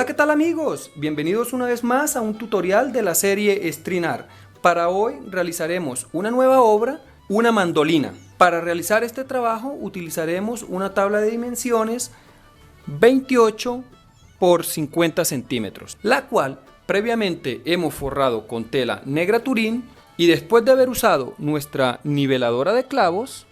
Hola, ¿qué tal amigos? Bienvenidos una vez más a un tutorial de la serie Strinar. Para hoy realizaremos una nueva obra, una mandolina. Para realizar este trabajo utilizaremos una tabla de dimensiones 28 por 50 centímetros, la cual previamente hemos forrado con tela negra turín y después de haber usado nuestra niveladora de clavos,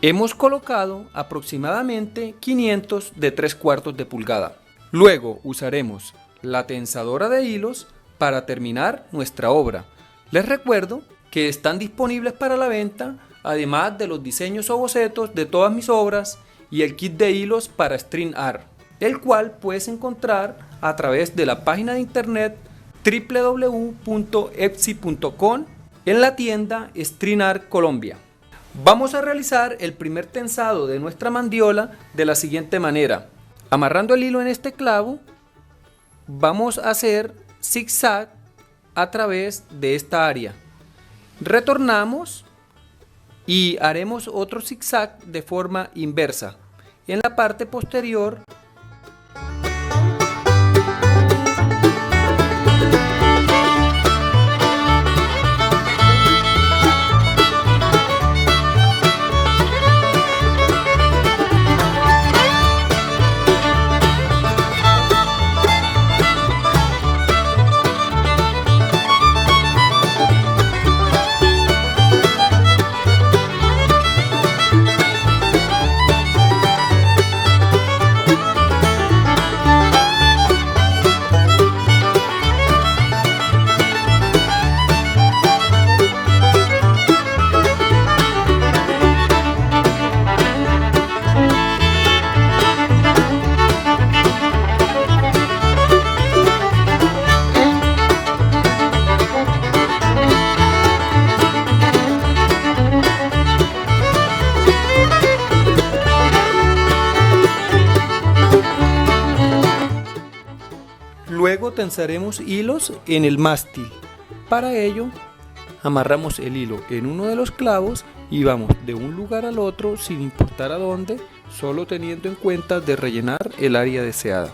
hemos colocado aproximadamente 500 de 3/4 de pulgada. Luego usaremos la tensadora de hilos para terminar nuestra obra. Les recuerdo que están disponibles para la venta, además de los diseños o bocetos de todas mis obras y el kit de hilos para String Art, el cual puedes encontrar a través de la página de internet www.etsy.com en la tienda String Art Colombia. Vamos a realizar el primer tensado de nuestra mandiola de la siguiente manera. Amarrando el hilo en este clavo, vamos a hacer zigzag a través de esta área. Retornamos y haremos otro zigzag de forma inversa. En la parte posterior Luego tensaremos hilos en el mástil. Para ello, amarramos el hilo en uno de los clavos y vamos de un lugar al otro sin importar a dónde, solo teniendo en cuenta de rellenar el área deseada.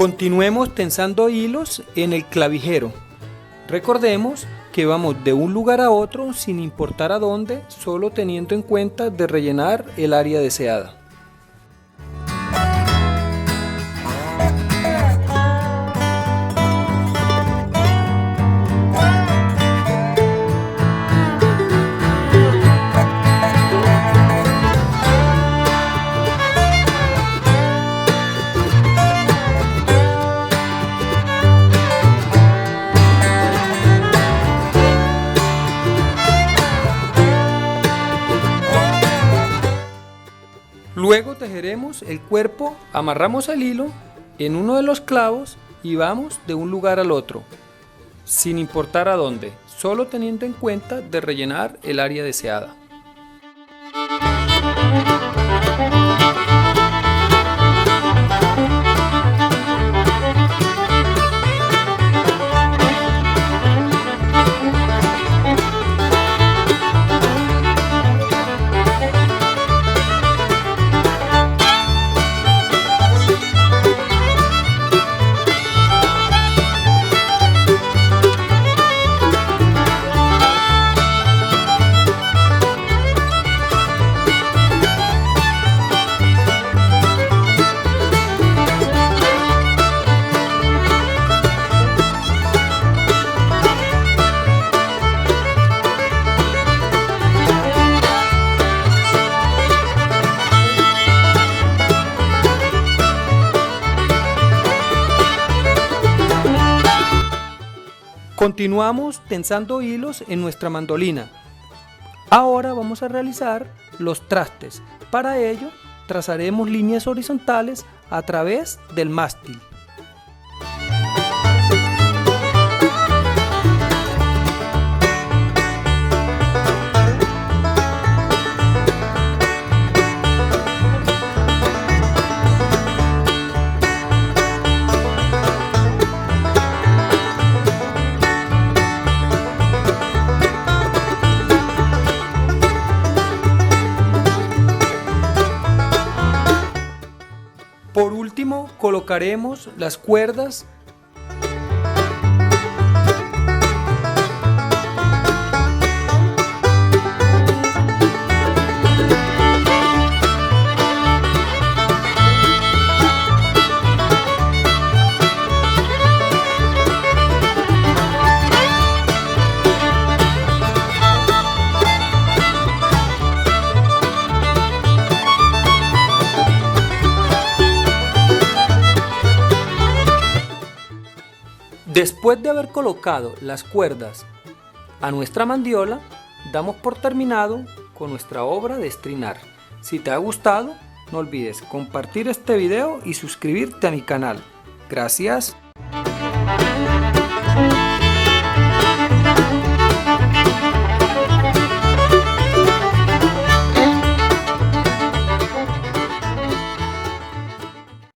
Continuemos tensando hilos en el clavijero. Recordemos que vamos de un lugar a otro sin importar a dónde, solo teniendo en cuenta de rellenar el área deseada. Luego tejeremos el cuerpo, amarramos el hilo en uno de los clavos y vamos de un lugar al otro, sin importar a dónde, solo teniendo en cuenta de rellenar el área deseada. Continuamos tensando hilos en nuestra mandolina. Ahora vamos a realizar los trastes. Para ello, trazaremos líneas horizontales a través del mástil. Por último, colocaremos las cuerdas . Después de haber colocado las cuerdas a nuestra mandiola, damos por terminado con nuestra obra de estrinar. Si te ha gustado, no olvides compartir este video y suscribirte a mi canal. Gracias.